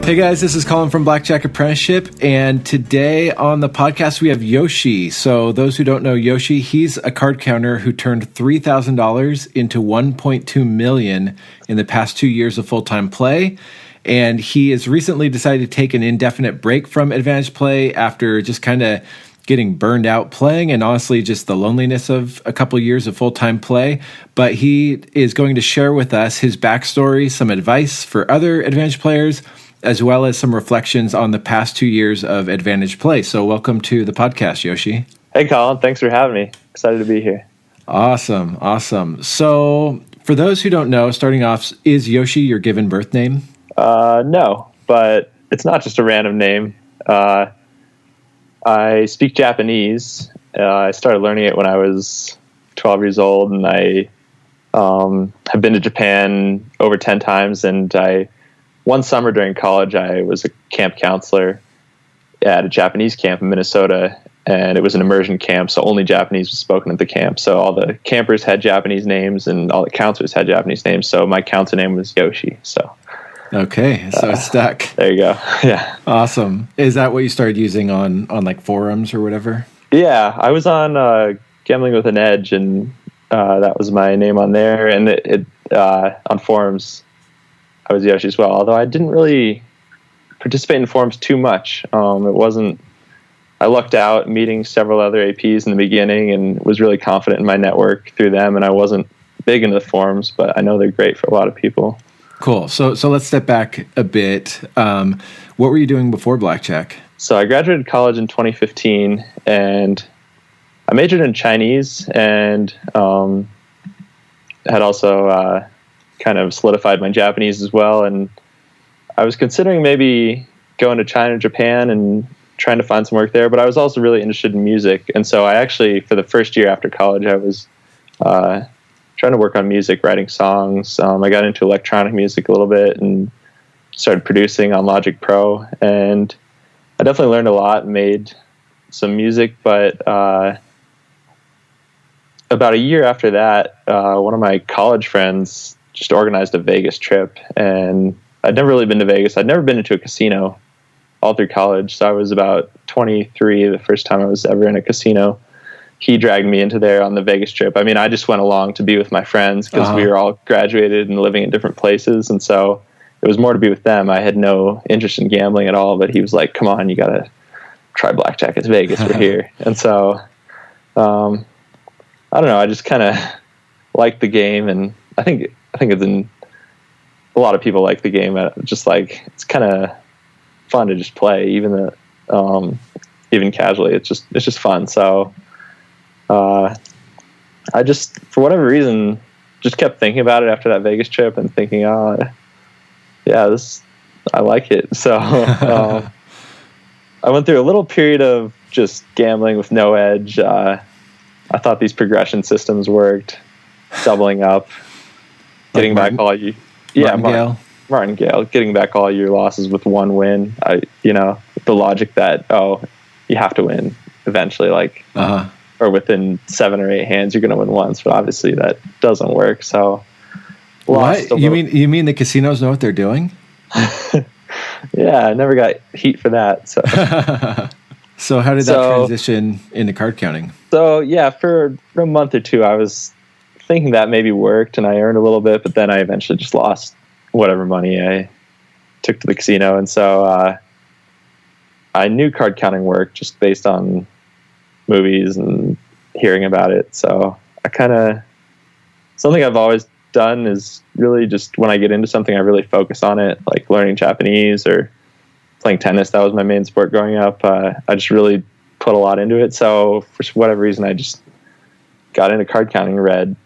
Hey guys, this is Colin from Blackjack Apprenticeship, and today on the podcast we have Yoshi. So those who don't know Yoshi, he's a card counter who turned $3,000 into $1.2 million in the past 2 years of full-time play, and he has recently decided to take an indefinite break from Advantage Play after just kind of getting burned out playing and honestly just the loneliness of a couple years of full-time play. But he is going to share with us his backstory, some advice for other Advantage players, as well as some reflections on the past 2 years of Advantage Play. So welcome to the podcast, Yoshi. Hey, Colin. Thanks for having me. Excited to be here. Awesome. So for those who don't know, starting off, is Yoshi your given birth name? No, but it's not just a random name. I speak Japanese. I started learning it when I was 12 years old, and I have been to Japan over 10 times, and one summer during college, I was a camp counselor at a Japanese camp in Minnesota, and it was an immersion camp, so only Japanese was spoken at the camp. So all the campers had Japanese names, and all the counselors had Japanese names, so my counselor name was Yoshi. So okay, so it's stuck. There you go. Yeah. Awesome. Is that what you started using on like forums or whatever? Yeah, I was on Gambling with an Edge, and that was my name on there, and it on forums I was Yoshi as well, although I didn't really participate in forums too much. I lucked out meeting several other APs in the beginning and was really confident in my network through them, and I wasn't big into the forums, but I know they're great for a lot of people. Cool. So let's step back a bit. What were you doing before Blackjack? So I graduated college in 2015, and I majored in Chinese and had also kind of solidified my Japanese as well. And I was considering maybe going to China or Japan and trying to find some work there, but I was also really interested in music. And so I actually, for the first year after college, I was trying to work on music, writing songs. I got into electronic music a little bit and started producing on Logic Pro. And I definitely learned a lot and made some music, but about a year after that, one of my college friends just organized a Vegas trip, and I'd never really been to Vegas. I'd never been into a casino all through college. So I was about 23 the first time I was ever in a casino. He dragged me into there on the Vegas trip. I mean, I just went along to be with my friends because we were all graduated and living in different places. And so it was more to be with them. I had no interest in gambling at all, but he was like, come on, you got to try Blackjack. It's Vegas. We're here. And so, I don't know. I just kind of liked the game, and I think it's a lot of people like the game. Just like, it's kind of fun to just play, even casually. It's just fun. So I just, for whatever reason, just kept thinking about it after that Vegas trip and thinking, I like it. So I went through a little period of just gambling with no edge. I thought these progression systems worked, doubling up, getting back all you, Martingale, getting back all your losses with one win. The logic that you have to win eventually, or within 7 or 8 hands, you're going to win once. But obviously, that doesn't work. So, what you mean the casinos know what they're doing? Yeah, I never got heat for that. So, so how did that transition into card counting? So yeah, for a month or two, I was thinking that maybe worked, and I earned a little bit, but then I eventually just lost whatever money I took to the casino. And so I knew card counting worked just based on movies and hearing about it. So something I've always done is really just when I get into something, I really focus on it, like learning Japanese or playing tennis. That was my main sport growing up. I just really put a lot into it. So for whatever reason, I just got into card counting, read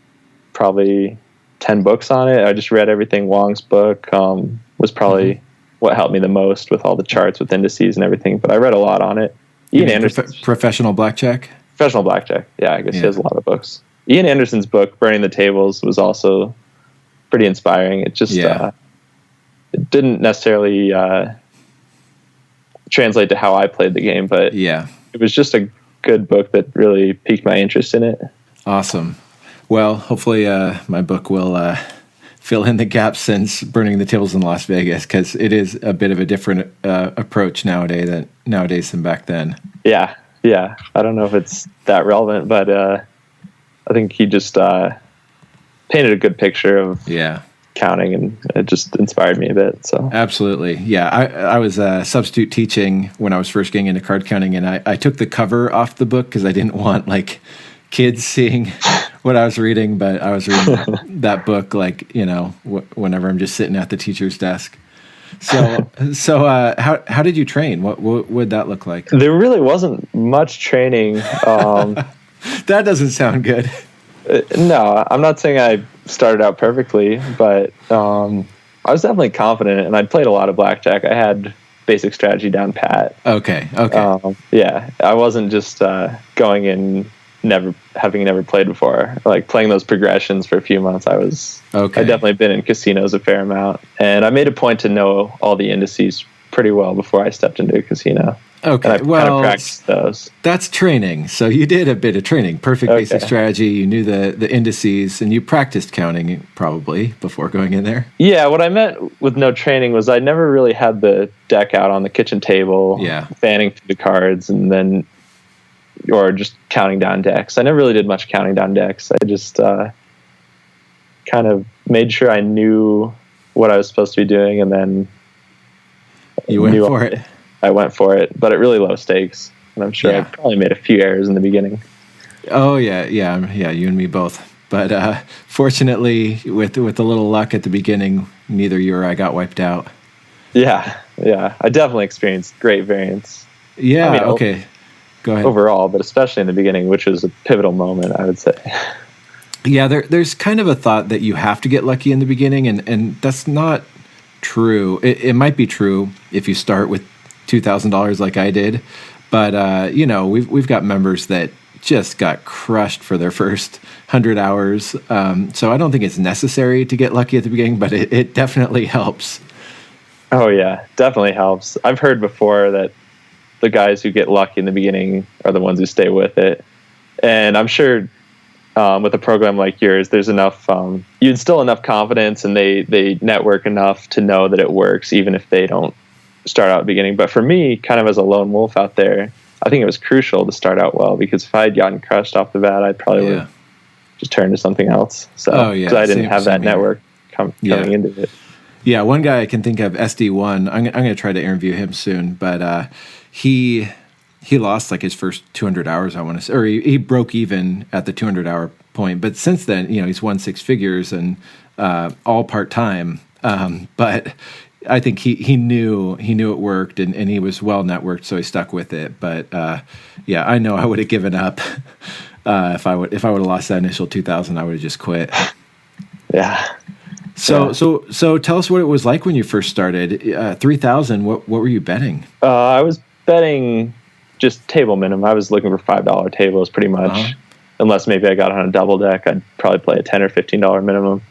probably 10 books on it. I just read everything. Wong's book was probably what helped me the most with all the charts with indices and everything. But I read a lot on it. Ian Anderson's Professional Blackjack? Professional Blackjack. Yeah, I guess he has a lot of books. Ian Anderson's book, Burning the Tables, was also pretty inspiring. It just it didn't necessarily translate to how I played the game, but it was just a good book that really piqued my interest in it. Awesome. Well, hopefully my book will fill in the gaps since Burning the Tables in Las Vegas, because it is a bit of a different approach nowadays than back then. Yeah. I don't know if it's that relevant, but I think he just painted a good picture of counting, and it just inspired me a bit. So absolutely, yeah. I was substitute teaching when I was first getting into card counting, and I took the cover off the book because I didn't want like kids seeing what I was reading. But I was reading that book like whenever I'm just sitting at the teacher's desk. So how did you train? What would that look like? There really wasn't much training. That doesn't sound good. No, I'm not saying I started out perfectly, but I was definitely confident, and I'd played a lot of blackjack. I had basic strategy down pat. Okay. Yeah, I wasn't just going in having never played before, like playing those progressions for a few months. I'd definitely been in casinos a fair amount, and I made a point to know all the indices pretty well before I stepped into a casino. Okay, and I kind of practiced those. That's training. So you did a bit of training. Perfect basic strategy. You knew the indices, and you practiced counting probably before going in there. Yeah, what I meant with no training was I never really had the deck out on the kitchen table, fanning through the cards, and then or just counting down decks. I never really did much counting down decks. I just kind of made sure I knew what I was supposed to be doing, and then you went for it. I went for it, but at really low stakes, and I'm sure I probably made a few errors in the beginning. Oh yeah, you and me both. But fortunately, with a little luck at the beginning, neither you or I got wiped out. Yeah, I definitely experienced great variance. Yeah, I mean, okay. Go ahead. Overall, but especially in the beginning, which was a pivotal moment, I would say. Yeah, there's kind of a thought that you have to get lucky in the beginning, and that's not true. It might be true if you start with $2,000 like I did, but we've got members that just got crushed for their first 100 hours. So I don't think it's necessary to get lucky at the beginning, but it definitely helps. Oh yeah, definitely helps. I've heard before that the guys who get lucky in the beginning are the ones who stay with it, and I'm sure with a program like yours, there's enough you instill enough confidence, and they network enough to know that it works, even if they don't start out at the beginning. But for me, kind of as a lone wolf out there, I think it was crucial to start out well, because if I had gotten crushed off the bat, I probably would have just turned to something else. So because I didn't have that network coming into it. Yeah, one guy I can think of, SD1. I'm going to try to interview him soon, but he lost like his first 200 hours, I want to say, or he broke even at the 200 hour point. But since then, he's won six figures and all part time. But I think he knew it worked, and he was well networked, so he stuck with it. But I know I would have given up if I would have lost that initial 2,000. I would have just quit. Yeah. So tell us what it was like when you first started. 3,000. What were you betting? I was betting just table minimum. I was looking for $5 tables pretty much. Unless maybe I got on a double deck, I'd probably play a $10 or $15 minimum.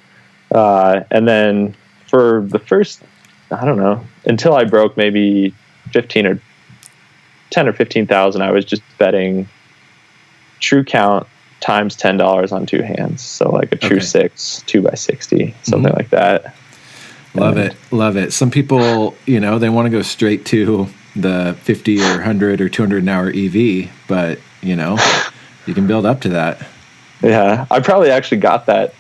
And then for the first, I don't know, until I broke maybe 10 or 15,000, I was just betting true count times $10 on two hands. So like a true 6, 2 by 60, something like that. Love it. Some people, they want to go straight to the 50 or 100 or 200 an hour EV, but you can build up to that. Yeah. I probably actually got that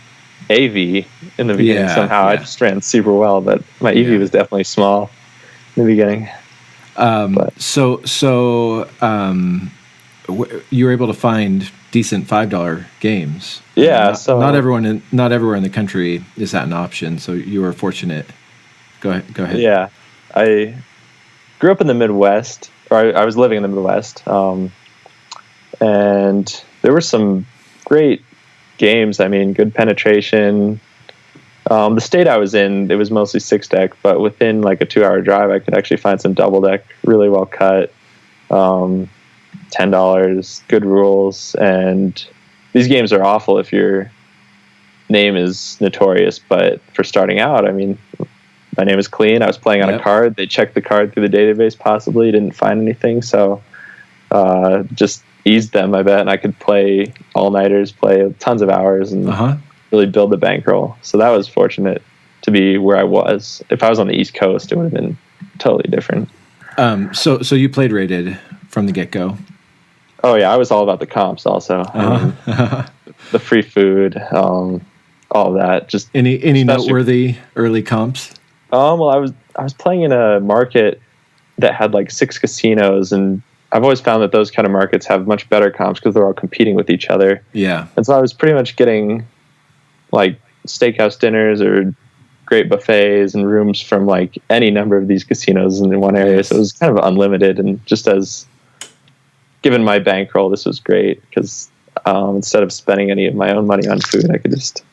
AV in the beginning somehow. I just ran super well, but my EV was definitely small in the beginning. You were able to find decent $5 games. Yeah. Not everyone in the country is that an option. So you were fortunate. Go ahead. Yeah. I grew up in the Midwest, or I was living in the Midwest. And there were some great games. I mean, good penetration. The state I was in, it was mostly 6-deck, but within like a 2-hour drive, I could actually find some double deck, really well cut, $10, good rules. And these games are awful if your name is notorious, but for starting out, I mean, my name is clean. I was playing on a card. They checked the card through the database, possibly didn't find anything. So just eased them, I bet, and I could play all-nighters, play tons of hours, and really build the bankroll. So that was fortunate to be where I was. If I was on the East Coast, it would have been totally different. So you played rated from the get-go? Oh yeah, I was all about the comps also. The free food, all of that. Just any noteworthy early comps? Well, I was playing in a market that had like 6 casinos, and I've always found that those kind of markets have much better comps because they're all competing with each other. Yeah. And so I was pretty much getting like steakhouse dinners or great buffets and rooms from like any number of these casinos in one area. So it was kind of unlimited, and just as given my bankroll, this was great because instead of spending any of my own money on food, I could just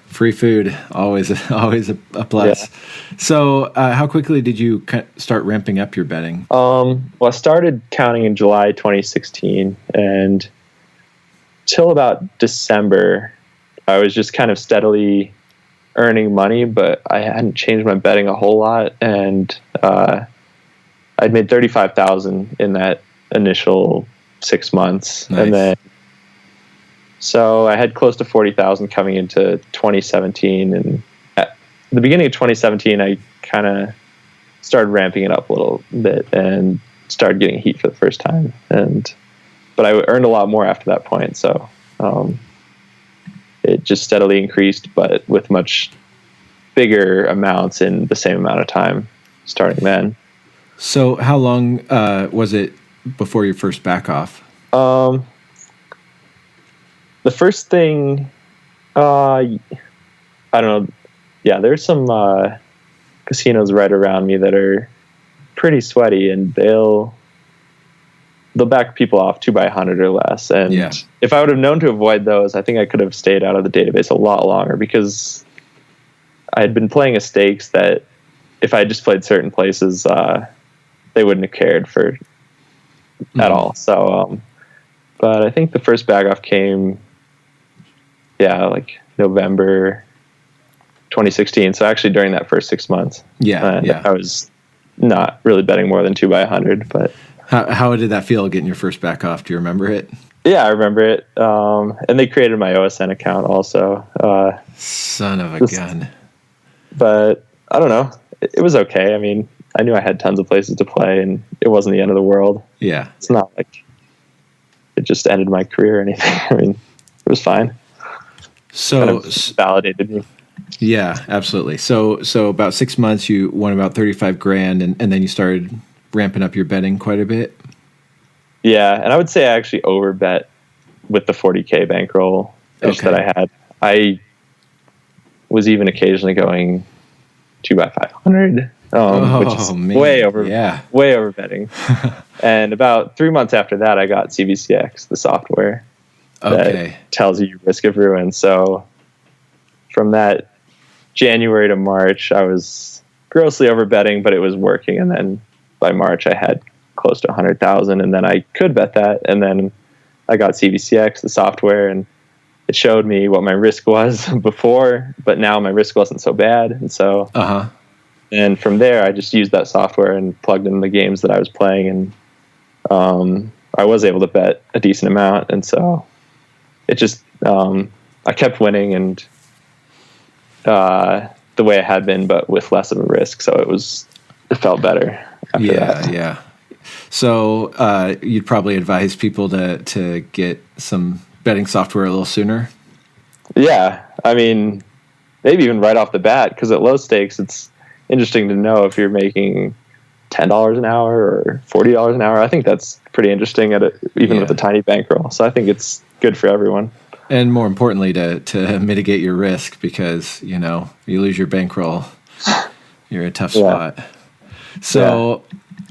free food, always a plus. Yeah. So how quickly did you start ramping up your betting? Well, I started counting in July 2016, and till about December, I was just kind of steadily earning money, but I hadn't changed my betting a whole lot, and I'd made $35,000 in that initial 6 months. Nice. And then so I had close to $40,000 coming into 2017, and at the beginning of 2017 I kind of started ramping it up a little bit and started getting heat for the first time, but I earned a lot more after that point, so it just steadily increased, but with much bigger amounts in the same amount of time starting then. So how long was it before your first back off? The first thing, I don't know. Yeah, there's some casinos right around me that are pretty sweaty, and they'll back people off 2 by 100 or less. And if I would have known to avoid those, I think I could have stayed out of the database a lot longer, because I had been playing a stakes that if I had just played certain places, they wouldn't have cared for at all. So, but I think the first back off came, like November 2016. So actually during that first 6 months, I was not really betting more than 2 by 100. But how did that feel getting your first back off? Do you remember it? Yeah, I remember it. And they created my OSN account also. Son of a gun. But I don't know. It was okay. I mean, I knew I had tons of places to play, and it wasn't the end of the world. Yeah. It's not like it just ended my career or anything. I mean, it was fine. So kind of validated me. Yeah, absolutely. So about 6 months, you won about $35,000, and then you started ramping up your betting quite a bit. Yeah, and I would say I actually overbet with the 40K bankroll that I had. I was even occasionally going 2 by 500, which is way over betting. And about 3 months after that, I got CBCX, the software that tells you your risk of ruin. So from that January to March, I was grossly over betting, but it was working. And then by March, I had close to 100,000, and then I could bet that. And then I got CBCX, the software, and it showed me what my risk was before, but now my risk wasn't so bad. And so, and from there, I just used that software and plugged in the games that I was playing, and I was able to bet a decent amount. And so it just, I kept winning, and the way I had been, but with less of a risk. So it felt better after that. Yeah. So you'd probably advise people to get some betting software a little sooner? Yeah. I mean, maybe even right off the bat, because at low stakes, it's interesting to know if you're making $10 an hour or $40 an hour. I think that's pretty interesting even with a tiny bankroll. So I think it's good for everyone. And more importantly, to mitigate your risk, because, you lose your bankroll, you're in a tough spot. So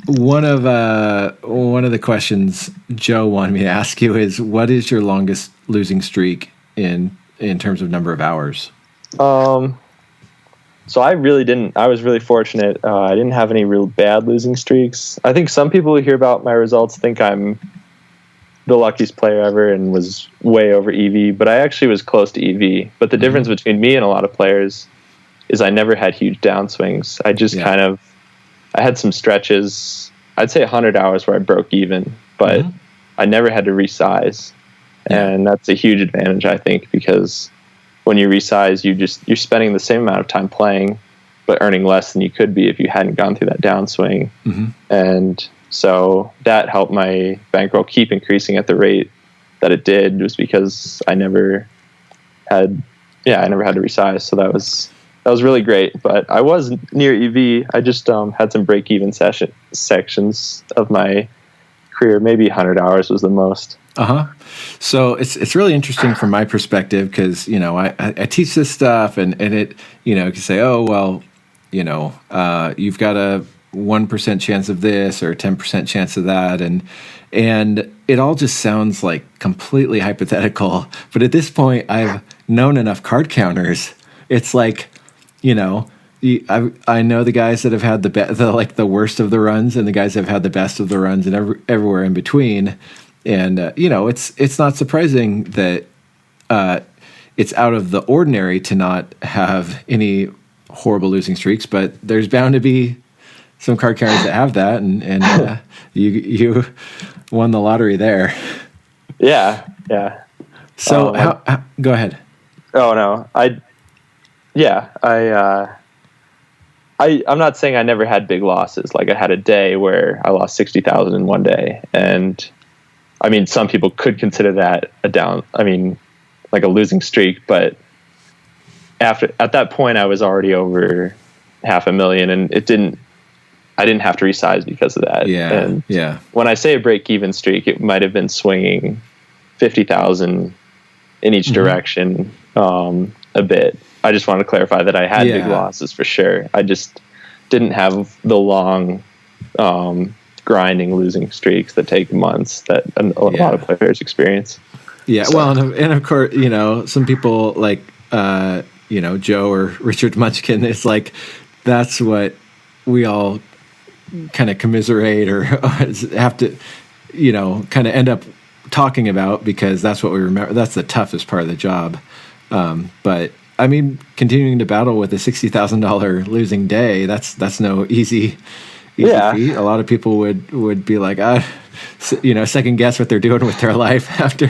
one of the questions Joe wanted me to ask you is, what is your longest losing streak in terms of number of hours? So I was really fortunate. I didn't have any real bad losing streaks. I think some people who hear about my results think I'm the luckiest player ever and was way over EV, but I actually was close to EV. But the difference between me and a lot of players is I never had huge downswings. I just I had some stretches I'd say 100 hours where I broke even, but I never had to resize. And that's a huge advantage, I think, because when you resize, you're spending the same amount of time playing, but earning less than you could be if you hadn't gone through that downswing. And so that helped my bankroll keep increasing at the rate that it did, was because I never had to resize. So that was really great. But I was near EV. I just had some break-even sections of my career. Maybe 100 hours was the most. So it's really interesting from my perspective, because I teach this stuff, and it you can say, oh well, you've got a 1% chance of this or a 10% chance of that, and it all just sounds like completely hypothetical. But at this point, I've known enough card counters. It's like, I know the guys that have had the worst of the runs, and the guys that have had the best of the runs, and everywhere in between. And it's not surprising that it's out of the ordinary to not have any horrible losing streaks, but there's bound to be some card counters that have that, and you won the lottery there. Yeah. So how go ahead. Oh no, I'm not saying I never had big losses. Like, I had a day where I lost 60,000 in one day, and I mean, some people could consider that like a losing streak, but at that point I was already over $500,000, and I didn't have to resize because of that. And when I say a break-even streak, it might have been swinging 50,000 in each direction, a bit. I just wanted to clarify that I had big losses for sure. I just didn't have the long, grinding losing streaks that take months that a lot of players experience. Well, and of course, some people like Joe or Richard Munchkin, it's like that's what we all kind of commiserate or have to kind of end up talking about, because that's what we remember. That's the toughest part of the job. But I mean, continuing to battle with a $60,000 losing day, that's no easy feat. A lot of people would be like, second guess what they're doing with their life after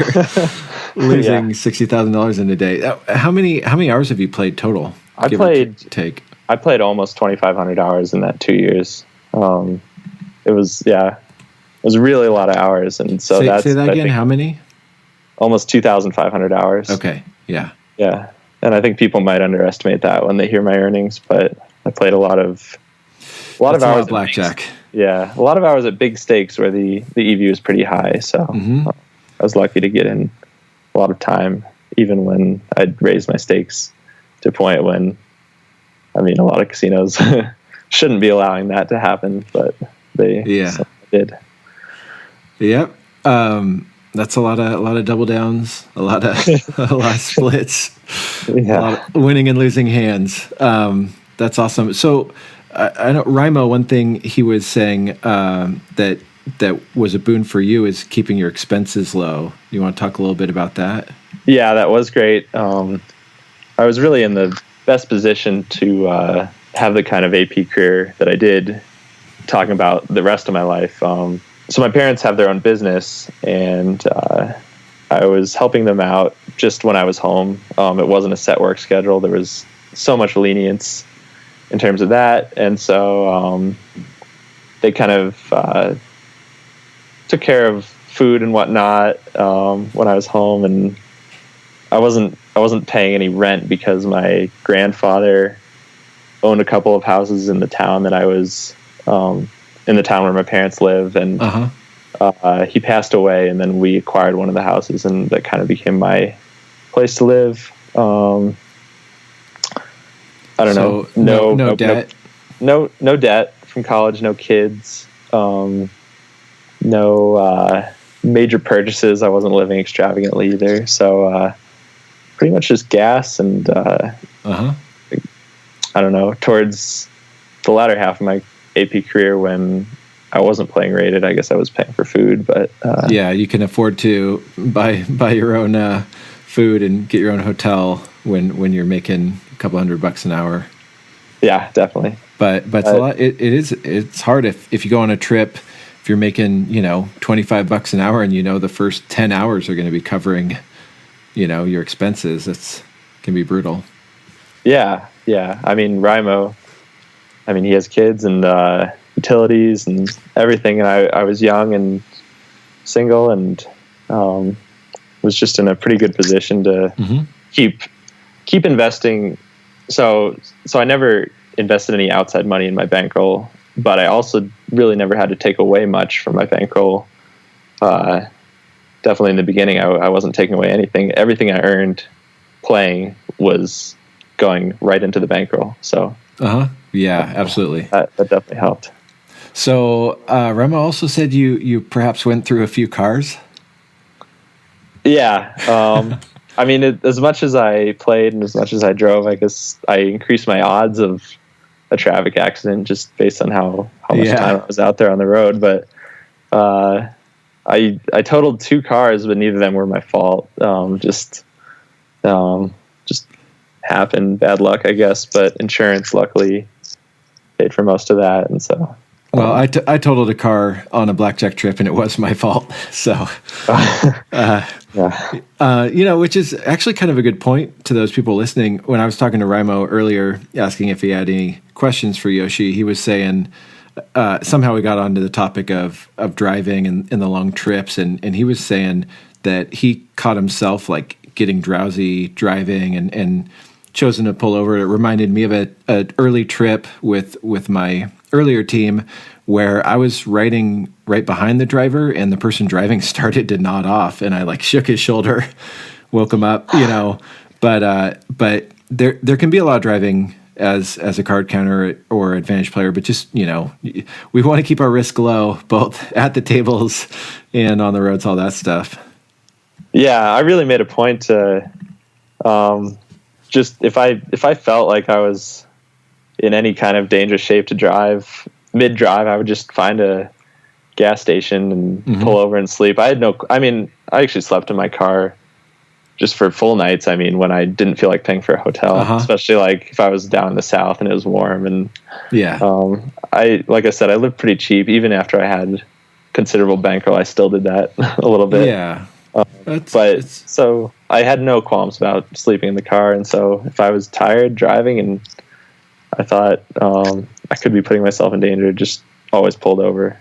losing $60,000 in a day. How many hours have you played total? I played almost 2,500 hours in that 2 years. It was really a lot of hours, and so say that again. How many? Almost 2,500 hours. Okay. Yeah. And I think people might underestimate that when they hear my earnings, but I played a lot of hours Blackjack. A lot of hours at big stakes where the EV was pretty high. So I was lucky to get in a lot of time, even when I'd raised my stakes to a point when, a lot of casinos shouldn't be allowing that to happen, but they did. Yep. That's a lot of double downs, a lot of splits, a lot of winning and losing hands. That's awesome. So I know Raimo, one thing he was saying that was a boon for you is keeping your expenses low. You want to talk a little bit about that? Yeah, that was great. I was really in the best position to have the kind of AP career that I did, talking about the rest of my life. So my parents have their own business, and I was helping them out just when I was home. It wasn't a set work schedule. There was so much lenience in terms of that. And so they kind of took care of food and whatnot when I was home, and I wasn't paying any rent because my grandfather owned a couple of houses in the town that I was in the town where my parents live, and he passed away, and then we acquired one of the houses, and that kind of became my place to live. I don't know. No debt. No debt from college. No kids. No major purchases. I wasn't living extravagantly either. So pretty much just gas and I don't know. Towards the latter half of my AP career, when I wasn't playing rated, I guess I was paying for food. But you can afford to buy your own food and get your own hotel when you're making a couple $100 an hour. Yeah, definitely. But it's a lot. It's hard if you go on a trip if you're making, $25 an hour and the first 10 hours are going to be covering, your expenses, it's can be brutal. Yeah. I mean, Rimo, he has kids and utilities and everything. And I was young and single and was just in a pretty good position to keep investing. So I never invested any outside money in my bankroll, but I also really never had to take away much from my bankroll. Definitely in the beginning, I wasn't taking away anything. Everything I earned playing was going right into the bankroll. So, yeah, absolutely. That definitely helped. So, Remo also said you perhaps went through a few cars. Yeah. As much as I played and as much as I drove, I guess I increased my odds of a traffic accident just based on how much time I was out there on the road. But I totaled 2 cars, but neither of them were my fault. Just happened, bad luck, I guess. But insurance luckily paid for most of that, and so. Well, I totaled a car on a blackjack trip, and it was my fault. So, which is actually kind of a good point to those people listening. When I was talking to Rimo earlier, asking if he had any questions for Yoshi, he was saying somehow we got onto the topic of driving and the long trips, and he was saying that he caught himself like getting drowsy driving and chosen to pull over. It reminded me of an early trip with my earlier team where I was riding right behind the driver and the person driving started to nod off and I like shook his shoulder, woke him up, but there can be a lot of driving as a card counter or advantage player, but just, we want to keep our risk low, both at the tables and on the roads, all that stuff. Yeah. I really made a point to, just if I felt like I was in any kind of dangerous shape to drive, mid-drive, I would just find a gas station and pull over and sleep. I actually slept in my car just for full nights. When I didn't feel like paying for a hotel, especially like if I was down in the South and it was warm. And like I said, I lived pretty cheap. Even after I had considerable bankroll, I still did that a little bit. Yeah. So I had no qualms about sleeping in the car. And so if I was tired driving and I thought I could be putting myself in danger, just always pulled over.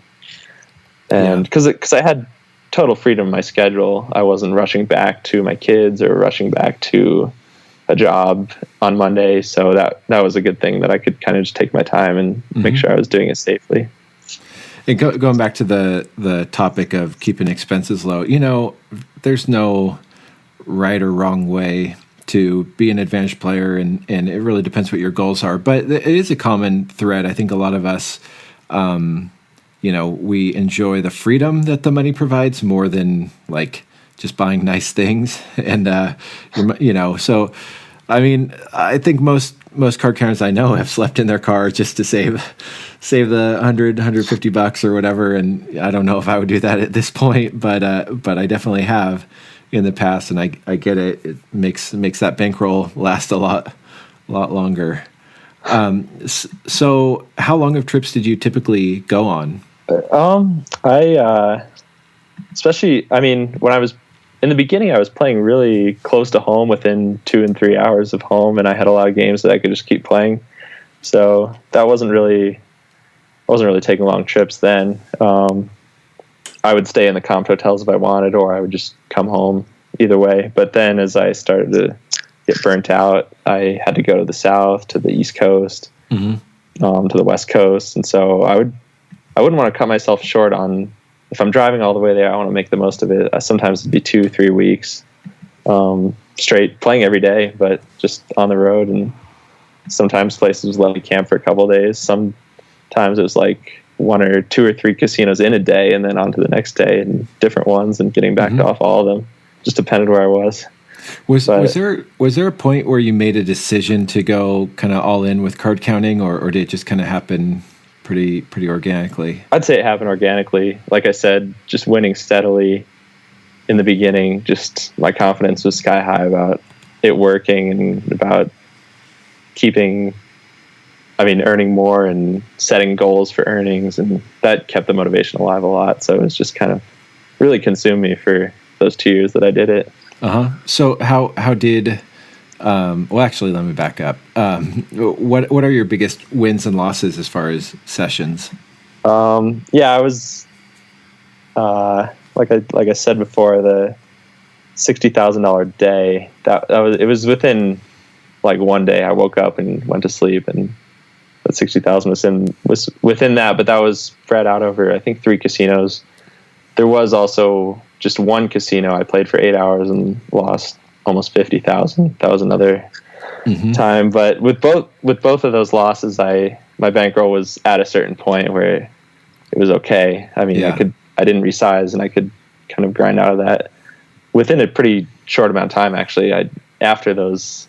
And because I had total freedom in my schedule, I wasn't rushing back to my kids or rushing back to a job on Monday. So that was a good thing that I could kind of just take my time and make sure I was doing it safely. And going back to the topic of keeping expenses low, there's no right or wrong way to be an advantage player, and it really depends what your goals are. But it is a common thread. I think a lot of us, we enjoy the freedom that the money provides more than like just buying nice things. And, so, I think most card counters I know have slept in their car just to save the $150 or whatever. And I don't know if I would do that at this point, but I definitely have in the past, and I get it. It makes that bankroll last a lot longer. So how long of trips did you typically go on? Especially, when I was in the beginning, I was playing really close to home, within 2 and 3 hours of home, and I had a lot of games that I could just keep playing. So that I wasn't really taking long trips then. I would stay in the comp hotels if I wanted, or I would just come home, either way. But then as I started to get burnt out, I had to go to the South, to the East Coast, to the West Coast. And so I wouldn't want to cut myself short on, if I'm driving all the way there, I want to make the most of it. Sometimes it'd be 2-3 weeks straight playing every day, but just on the road. And sometimes places let me camp for a couple of days. Sometimes it was like 1 or 2 or 3 casinos in a day, and then on to the next day and different ones, and getting back off all of them. Just depended where I was. Was there a point where you made a decision to go kind of all in with card counting, or did it just kind of happen pretty organically? I'd say it happened organically. Like I said, just winning steadily in the beginning, just my confidence was sky high about it working and about keeping I mean, earning more and setting goals for earnings, and that kept the motivation alive a lot. So it was just kind of really consumed me for those 2 years that I did it. So how did, well, actually, let me back up. What are your biggest wins and losses as far as sessions? I was, like I said before, the $60,000 day, it was within like one day. I woke up and went to sleep, and that 60,000 was within that, but that was spread out over, I think, 3 casinos. There was also just one casino I played for 8 hours and lost almost 50,000. That was another time. But with both of those losses, my bankroll was at a certain point where it was okay. I mean, I didn't resize, and I could kind of grind out of that within a pretty short amount of time. Actually, after those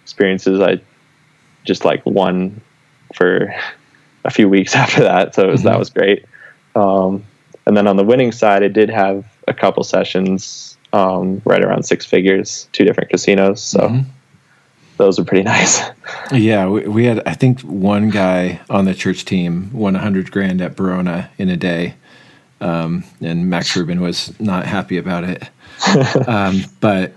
experiences, I just like won for a few weeks after that. So that was great. And then on the winning side, I did have a couple sessions, right around 6 figures, 2 different casinos. So those were pretty nice. Yeah. We had, I think, one guy on the church team won $100,000 at Verona in a day. And Max Rubin was not happy about it. But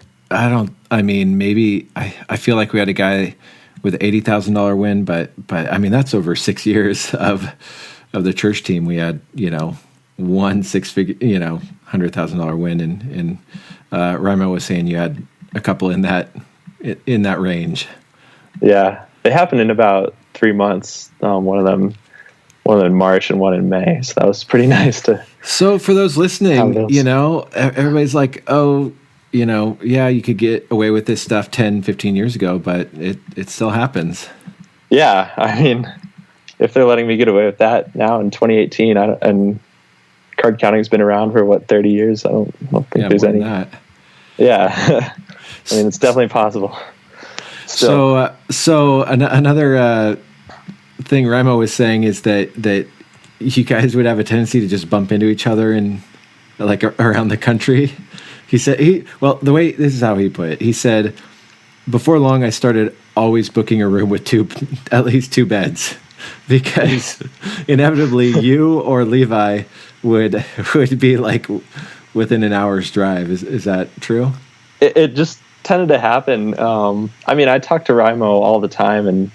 maybe I feel like we had a guy with $80,000 win, but I mean, that's over 6 years of the church team. We had, one 6-figure, $100,000 win, and Raimo was saying you had a couple in that range. Yeah, they happened in about 3 months. One of them in March and one in May. So that was pretty nice to. So for those listening, everybody's like, oh, you could get away with this stuff 10, 15 years ago, but it still happens. Yeah. I mean, if they're letting me get away with that now in 2018, and card counting's been around for 30 years. I don't think there's any. That. Yeah. I mean, it's definitely possible. Still. So another thing Raimo was saying is that you guys would have a tendency to just bump into each other and like around the country. He said this is how he put it. He said, before long, I started always booking a room with at least 2 beds, because inevitably you or Levi would be like within an hour's drive. Is that true? It just tended to happen. I mean, I talk to Raimo all the time, and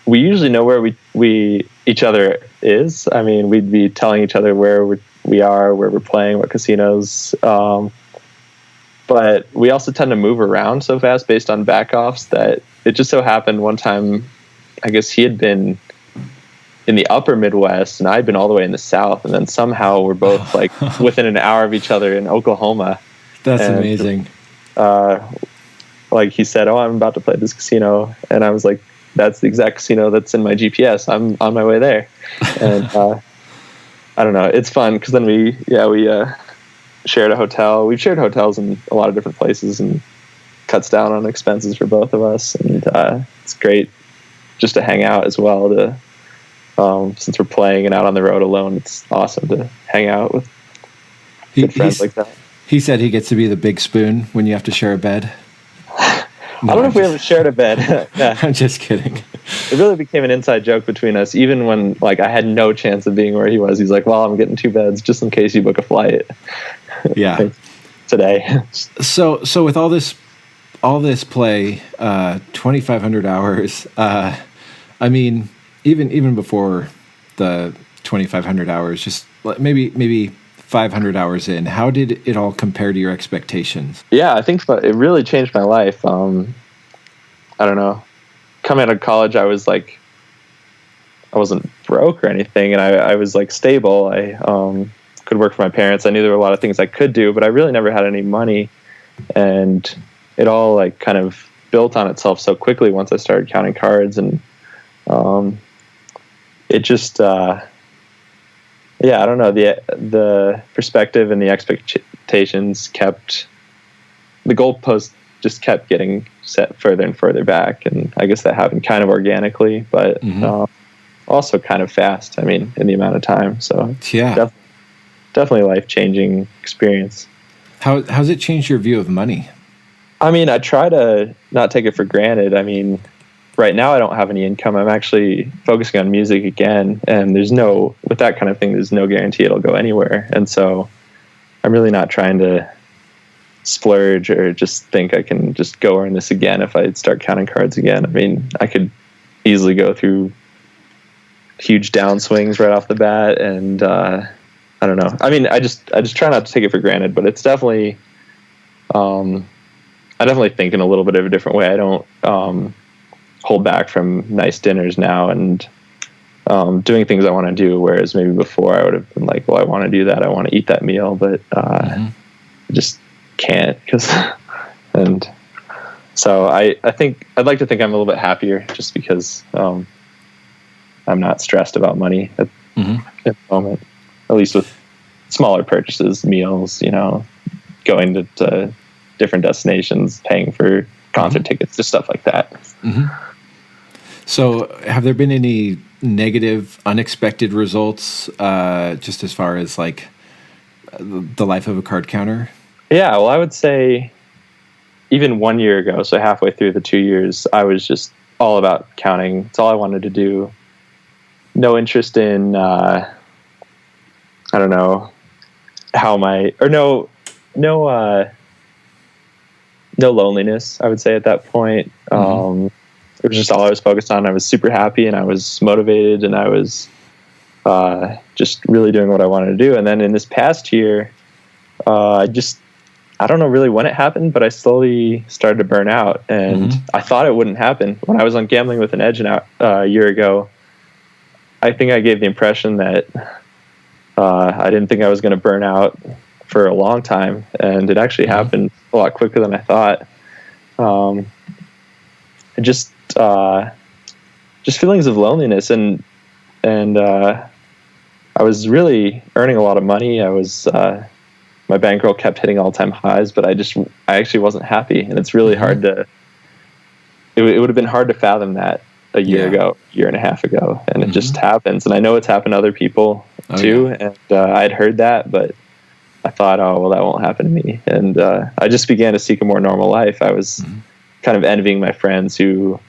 we usually know where we each other is. I mean, we'd be telling each other where we are, where we're playing, what casinos. But we also tend to move around so fast based on back-offs that it just so happened one time, I guess he had been in the upper Midwest and I'd been all the way in the South. And then somehow we're both like within an hour of each other in Oklahoma. That's amazing. Like he said, oh, I'm about to play this casino. And I was like, that's the exact casino that's in my GPS. I'm on my way there. And I don't know. It's fun because then we shared a hotel. We've shared hotels in a lot of different places, and cuts down on expenses for both of us. And it's great just to hang out as well. Since we're playing and out on the road alone, it's awesome to hang out with good friends like that. He said he gets to be the big spoon when you have to share a bed. No, I don't know if we ever shared a bed. Yeah. I'm just kidding. It really became an inside joke between us, even when like I had no chance of being where he was. He's like, well, I'm getting 2 beds just in case you book a flight. Yeah. Today. So with all this play, 2,500 hours, I mean, even before the 2,500 hours, just maybe 500 hours in, how did it all compare to your expectations? Yeah, I think it really changed my life. I don't know. Coming out of college, I wasn't broke or anything, and I was like stable. I could work for my parents. I knew there were a lot of things I could do, but I really never had any money, and it all like kind of built on itself so quickly once I started counting cards, and it just I don't know, the perspective and the expectations the goalpost just kept getting set further and further back, and I guess that happened kind of organically, but also kind of fast. I mean, in the amount of time. So yeah, definitely life-changing experience. How's it changed your view of money? I mean, I try to not take it for granted. I mean, right now I don't have any income. I'm actually focusing on music again, and with that kind of thing, there's no guarantee it'll go anywhere. And so I'm really not trying to splurge or just think I can just go earn this again if I start counting cards again. I mean, I could easily go through huge downswings right off the bat, and I don't know. I mean, I just try not to take it for granted, but it's definitely I definitely think in a little bit of a different way. I don't hold back from nice dinners now and doing things I want to do, whereas maybe before I would have been like, well, I want to do that, I want to eat that meal, but I just can't. And so I think I'd like to think I'm a little bit happier just because I'm not stressed about money at the moment, at least with smaller purchases, meals, going to different destinations, paying for concert tickets, just stuff like that. So have there been any negative, unexpected results, just as far as like the life of a card counter? Yeah, well, I would say even 1 year ago, so halfway through the 2 years, I was just all about counting. It's all I wanted to do. No interest in, I don't know, no loneliness, I would say at that point. It was just all I was focused on. I was super happy and I was motivated and I was just really doing what I wanted to do. And then in this past year, I don't know really when it happened, but I slowly started to burn out, and I thought it wouldn't happen. When I was on Gambling with an Edge a year ago, I think I gave the impression that I didn't think I was going to burn out for a long time, and it actually happened a lot quicker than I thought. Just feelings of loneliness, and I was really earning a lot of money. My bankroll kept hitting all-time highs, but I actually wasn't happy, and it's really hard to. It would have been hard to fathom that a year and a half ago, and it just happens. And I know it's happened to other people too, and I'd heard that, but I thought, oh well, that won't happen to me, and I just began to seek a more normal life. I was kind of envying my friends who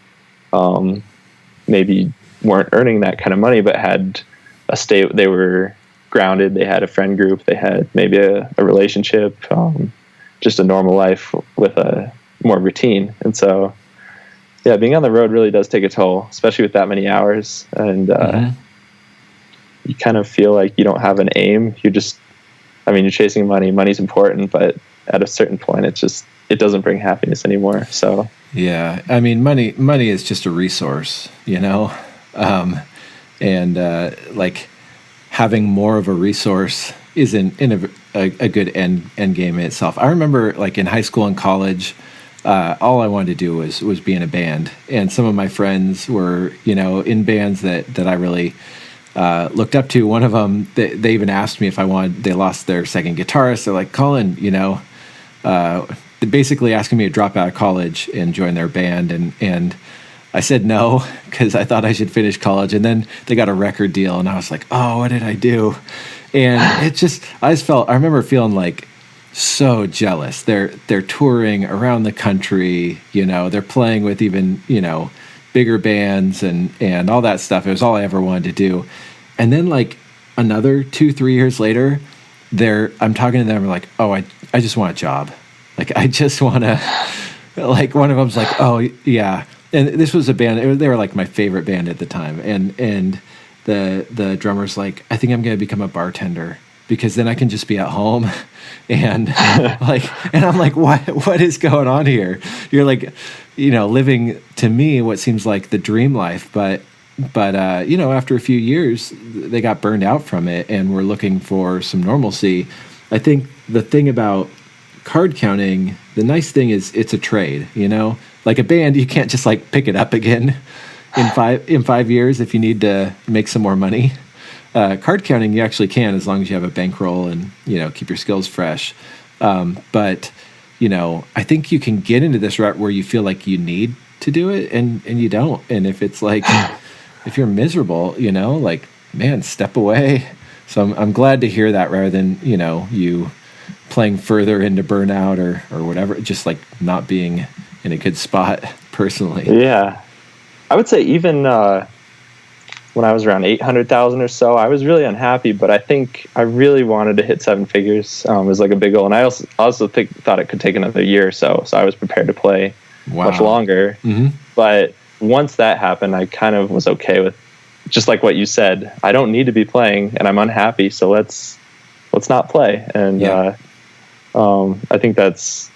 maybe weren't earning that kind of money, but had a state. They were grounded. They had a friend group. They had maybe a relationship, just a normal life with a more routine. And so, yeah, being on the road really does take a toll, especially with that many hours. And you kind of feel like you don't have an aim. You're chasing money. Money's important, but at a certain point, it doesn't bring happiness anymore. So yeah, I mean, money is just a resource, and like having more of a resource isn't in a good end game in itself. I remember like in high school and college, all I wanted to do was be in a band, and some of my friends were in bands that I really looked up to. One of them, they even asked me if I wanted. They lost their second guitarist. They're like, Colin, basically asking me to drop out of college and join their band, and I said no because I thought I should finish college. And then they got a record deal, and I was like, oh, what did I do? And I remember feeling like so jealous. They're touring around the country, they're playing with even, bigger bands and all that stuff. It was all I ever wanted to do. And then like another 2-3 years later, I'm talking to them, like, oh, I just want a job. Like, I just want to, like, one of them's like, oh yeah. And this was a band, they were like my favorite band at the time. And the drummer's like, I think I'm going to become a bartender because then I can just be at home. And and I'm like, what is going on here? You're like, living to me what seems like the dream life, but after a few years they got burned out from it and were looking for some normalcy. I think the thing about card counting, the nice thing is it's a trade, like a band, you can't just like pick it up again in 5 years if you need to make some more money. Card counting, you actually can, as long as you have a bankroll and keep your skills fresh. But I think you can get into this route where you feel like you need to do it and you don't. And if it's like if you're miserable, like, man, step away. So I'm glad to hear that rather than you playing further into burnout or whatever, just like not being in a good spot personally. Yeah. I would say even when I was around 800,000 or so, I was really unhappy, but I think I really wanted to hit seven figures. It was like a big goal. And I also thought it could take another year or so. So I was prepared to play much longer. Mm-hmm. But once that happened, I kind of was okay with, just like what you said, I don't need to be playing and I'm unhappy. So let's not play. And I think that's,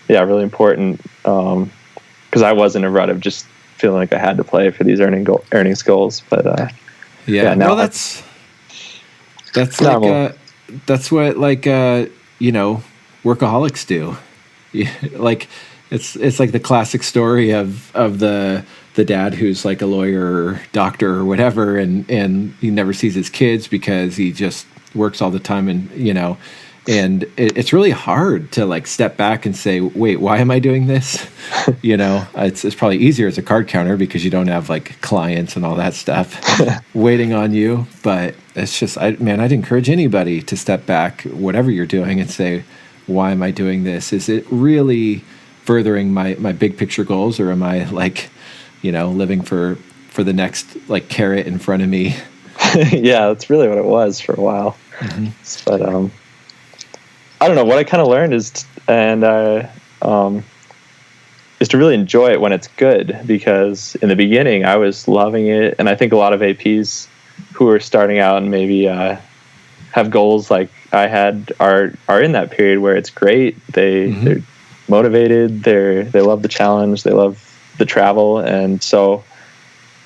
really important. Cause I was in a rut of just feeling like I had to play for these earnings goals, but now that's like that's what workaholics do. Like it's like the classic story of the dad who's like a lawyer or doctor or whatever, and he never sees his kids because he just works all the time, and it's really hard to like step back and say, wait, why am I doing this? It's probably easier as a card counter because you don't have like clients and all that stuff waiting on you. But it's just, I'd encourage anybody to step back, whatever you're doing, and say, why am I doing this? Is it really furthering my big picture goals, or am I like, living for the next like carrot in front of me? Yeah, that's really what it was for a while. Mm-hmm. But I don't know, what I kind of learned is to really enjoy it when it's good, because in the beginning I was loving it. And I think a lot of APs who are starting out and maybe have goals like I had are in that period where it's great. They're motivated. They love the challenge. They love the travel. And so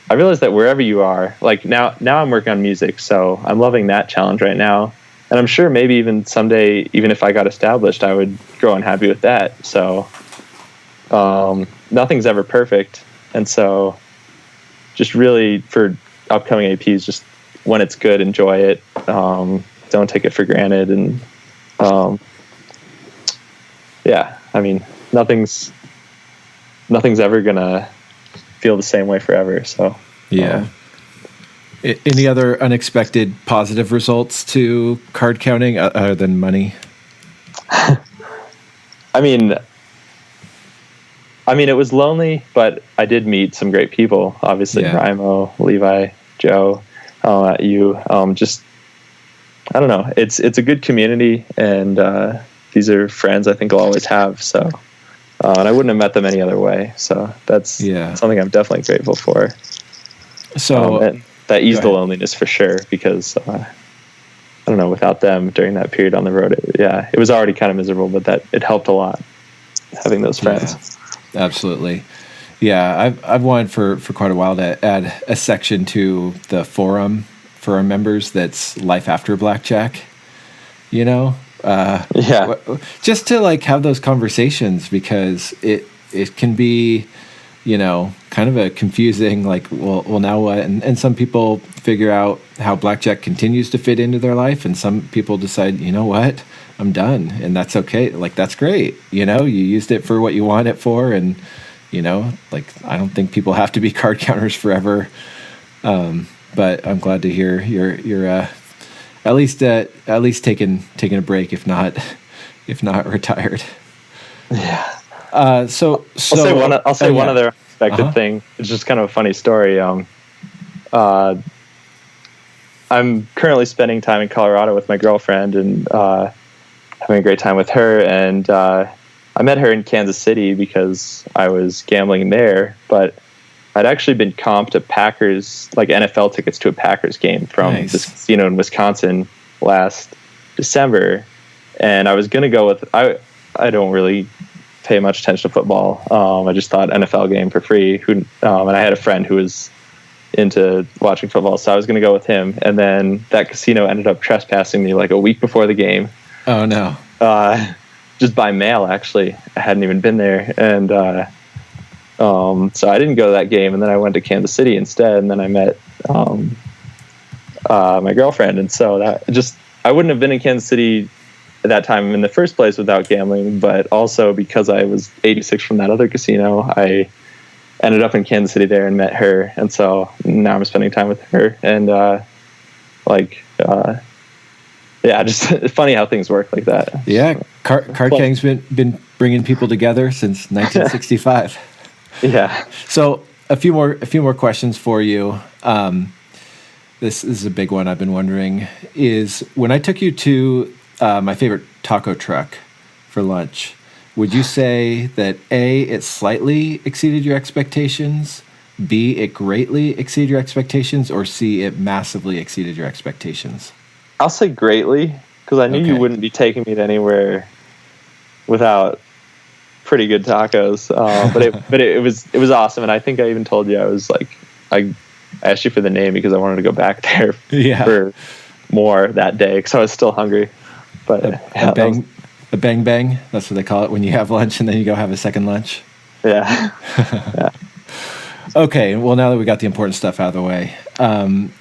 I realized that wherever you are, like now I'm working on music, so I'm loving that challenge right now. And I'm sure maybe even someday, even if I got established, I would grow unhappy with that. So nothing's ever perfect. And so just really for upcoming APs, just when it's good, enjoy it. Don't take it for granted. And nothing's ever going to feel the same way forever. So yeah. Any other unexpected positive results to card counting other than money? I mean, it was lonely, but I did meet some great people. Obviously, Raimo, Levi, Joe, you. Just, I don't know. It's a good community, and these are friends I think I'll always have. So, and I wouldn't have met them any other way. So that's something I'm definitely grateful for. So. That eased the loneliness for sure, because I don't know, without them during that period on the road, it was already kind of miserable, but it helped a lot having those friends. Yeah, absolutely. Yeah, I've wanted for quite a while to add a section to the forum for our members that's life after Blackjack. Just to like have those conversations, because it can be, kind of a confusing, like, well, now what? And some people figure out how Blackjack continues to fit into their life, and some people decide, you know what, I'm done, and that's okay. Like, that's great. You used it for what you want it for, and like, I don't think people have to be card counters forever. But I'm glad to hear you're at least taking a break, if not retired. Yeah. So I'll say one other unexpected thing. It's just kind of a funny story. I'm currently spending time in Colorado with my girlfriend, and having a great time with her. And I met her in Kansas City because I was gambling there, but I'd actually been comped to Packers, like NFL tickets to a Packers game from this casino in Wisconsin last December. And I was going to go with, I don't really pay much attention to football. I just thought NFL game for free. And I had a friend who was into watching football, so I was going to go with him. And then that casino ended up trespassing me like a week before the game. Oh no! Just by mail, actually. I hadn't even been there, and so I didn't go to that game. And then I went to Kansas City instead. And then I met my girlfriend, and so I wouldn't have been in Kansas City at that time in the first place without gambling, but also because I was 86 from that other casino, I ended up in Kansas City there and met her. And so now I'm spending time with her, and just it's funny how things work like that. Yeah. Card counting's been bringing people together since 1965. Yeah. So a few more questions for you. This is a big one I've been wondering, is when I took you to my favorite taco truck for lunch, would you say that A, it slightly exceeded your expectations, B, it greatly exceeded your expectations, or C, it massively exceeded your expectations? I'll say greatly, because I knew you wouldn't be taking me to anywhere without pretty good tacos. But it was awesome, and I think I even told you I asked you for the name because I wanted to go back there for more that day because I was still hungry. But a bang bang, that's what they call it when you have lunch and then you go have a second lunch. Yeah. Yeah. Okay, well, now that we got the important stuff out of the way,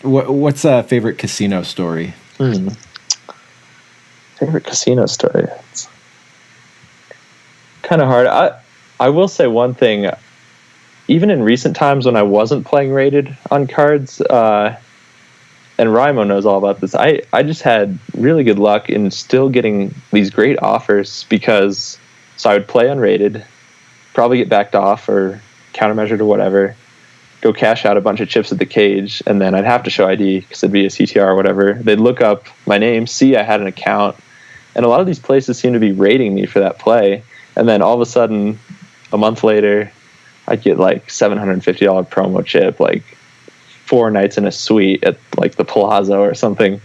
what's a favorite casino story? Favorite casino story? It's kind of hard. I will say one thing. Even in recent times when I wasn't playing rated on cards, and Raimo knows all about this, I just had really good luck in still getting these great offers because so I would play unrated, probably get backed off or countermeasured or whatever, go cash out a bunch of chips at the cage, and then I'd have to show ID because it'd be a CTR or whatever. They'd look up my name, see I had an account, and a lot of these places seem to be rating me for that play. And then all of a sudden, a month later, I'd get like $750 promo chip, like 4 nights in a suite at like the Palazzo or something.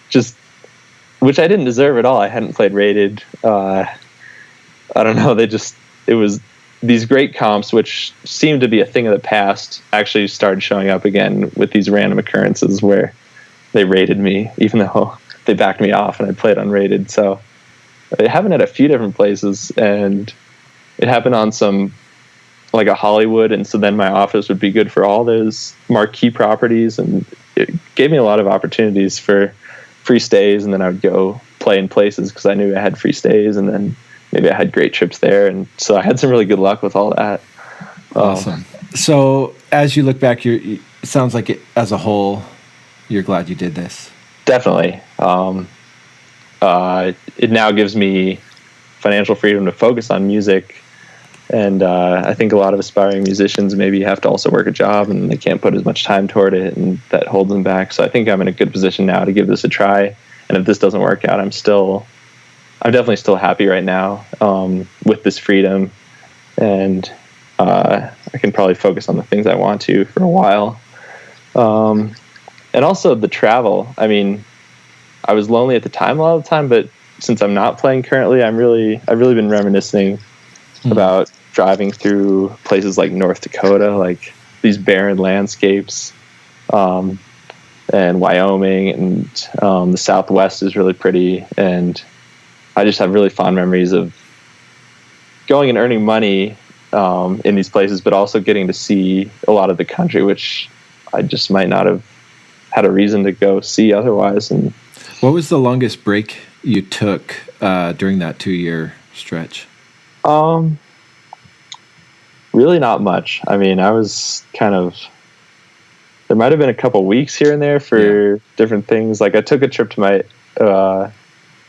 Just, which I didn't deserve at all. I hadn't played rated. I don't know. It was these great comps, which seemed to be a thing of the past, actually started showing up again with these random occurrences where they rated me, even though they backed me off and I played unrated. So it happened at a few different places, and it happened on some, like a Hollywood, and so then my office would be good for all those marquee properties, and it gave me a lot of opportunities for free stays, and then I would go play in places because I knew I had free stays, and then maybe I had great trips there, and so I had some really good luck with all that. Awesome. So as you look back, it sounds like as a whole, you're glad you did this. Definitely. It now gives me financial freedom to focus on music. And I think a lot of aspiring musicians maybe have to also work a job and they can't put as much time toward it, and that holds them back. So I think I'm in a good position now to give this a try. And if this doesn't work out, I'm definitely still happy right now with this freedom. And I can probably focus on the things I want to for a while. And also the travel. I mean, I was lonely at the time a lot of the time, but since I'm not playing currently, I've really been reminiscing about driving through places like North Dakota, like these barren landscapes, and Wyoming, and the Southwest is really pretty. And I just have really fond memories of going and earning money in these places, but also getting to see a lot of the country, which I just might not have had a reason to go see otherwise. And what was the longest break you took during that 2-year stretch? Really not much. I mean, I was there might have been a couple weeks here and there for different things. Like I took a trip to my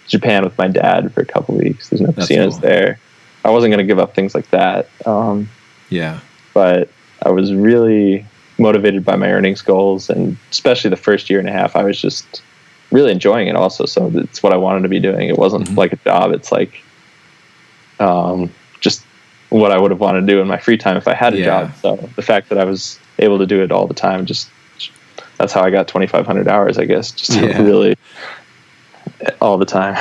Japan with my dad for a couple weeks. There's no casinos there. I wasn't going to give up things like that. But I was really motivated by my earnings goals, and especially the first year and a half, I was just really enjoying it also. So it's what I wanted to be doing. It wasn't like a job. It's like just what I would have wanted to do in my free time if I had a job. So the fact that I was able to do it all the time, that's how I got 2,500 hours, I guess, just really all the time.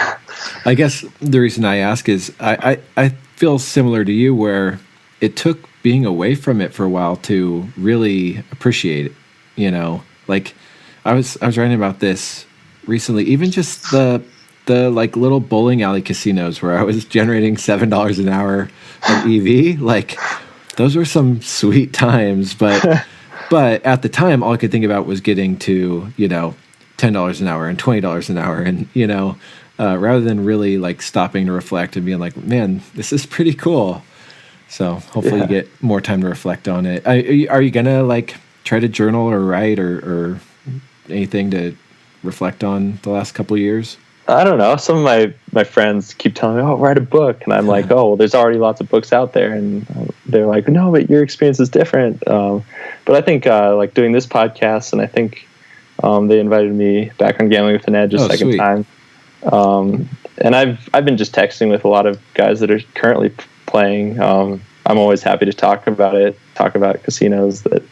I guess the reason I ask is I feel similar to you, where it took being away from it for a while to really appreciate it. You know, like I was writing about this recently, even just the like little bowling alley casinos where I was generating $7 an hour of EV. Like those were some sweet times, but at the time, all I could think about was getting to, $10 an hour and $20 an hour. And, rather than really like stopping to reflect and being like, man, this is pretty cool. So hopefully you get more time to reflect on it. Are you going to like try to journal or write or anything to reflect on the last couple of years? I don't know. Some of my friends keep telling me, write a book. And I'm like, well, there's already lots of books out there. And they're like, no, but your experience is different. But I think like doing this podcast, and I think they invited me back on Gambling with an Edge a second time. And I've been just texting with a lot of guys that are currently playing. I'm always happy to talk about casinos that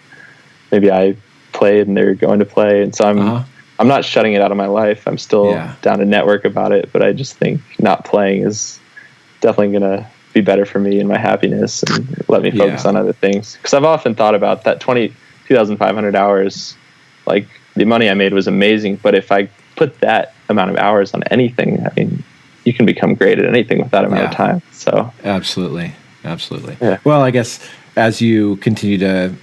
maybe I played and they're going to play. And so I'm not shutting it out of my life. I'm still down to network about it, but I just think not playing is definitely going to be better for me and my happiness and let me focus on other things. Because I've often thought about that 2,500 hours, like the money I made was amazing, but if I put that amount of hours on anything, I mean, you can become great at anything with that amount of time. So absolutely. Yeah. Well, I guess as you continue to,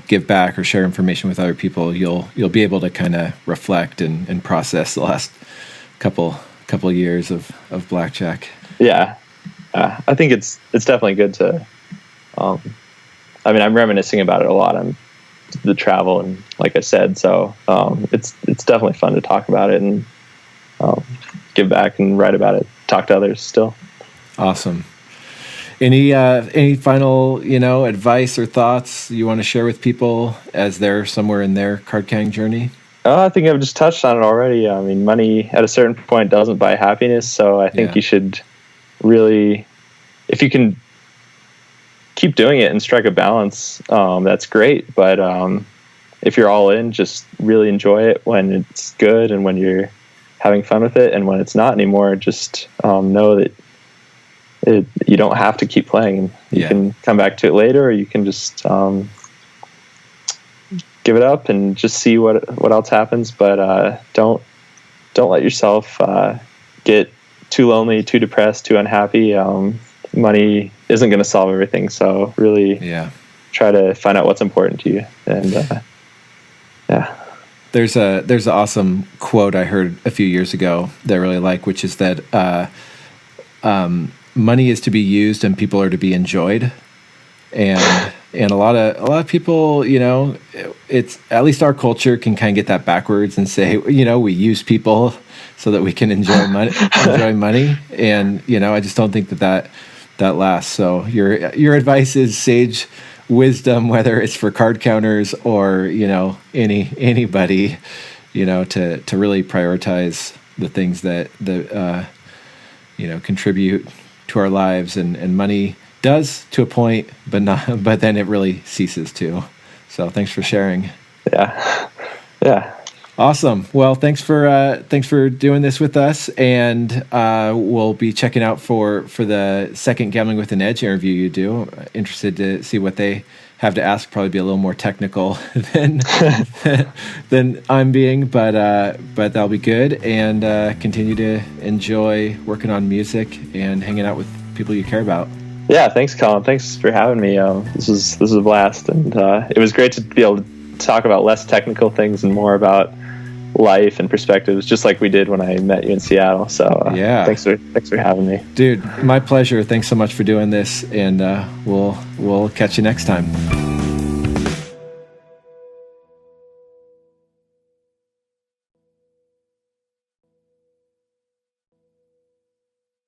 give back or share information with other people, you'll be able to kind of reflect and process the last couple years of blackjack. Yeah. I think it's definitely good to, I'm reminiscing about it a lot on the travel and like I said, so it's definitely fun to talk about it and give back and write about it, talk to others still. Awesome. Any final, advice or thoughts you want to share with people as they're somewhere in their card carrying journey? I think I've just touched on it already. I mean, money at a certain point doesn't buy happiness, so I think you should really, if you can keep doing it and strike a balance, that's great. But if you're all in, just really enjoy it when it's good and when you're having fun with it, and when it's not anymore, just know that you don't have to keep playing. You can come back to it later, or you can just give it up and just see what else happens. But don't let yourself get too lonely, too depressed, too unhappy. Money isn't going to solve everything, so really try to find out what's important to you. And there's an awesome quote I heard a few years ago that I really like, which is that money is to be used and people are to be enjoyed. And a lot of people, it's, at least our culture can kind of get that backwards and say, we use people so that we can enjoy money. And, I just don't think that lasts. So your advice is sage wisdom, whether it's for card counters or, anybody, to really prioritize the things that contribute to our lives, and money does to a point, but then it really ceases to. So thanks for sharing. Yeah. Awesome. Well, thanks for doing this with us, and we'll be checking out for the second Gambling with an Edge interview you do. Interested to see what they have to ask. Probably be a little more technical than I'm being, but that'll be good. And continue to enjoy working on music and hanging out with people you care about. Yeah, thanks, Colin. Thanks for having me. This was a blast, and it was great to be able to talk about less technical things and more about life and perspectives, just like we did when I met you in Seattle. So thanks for having me, dude. My pleasure. Thanks so much for doing this, and we'll catch you next time.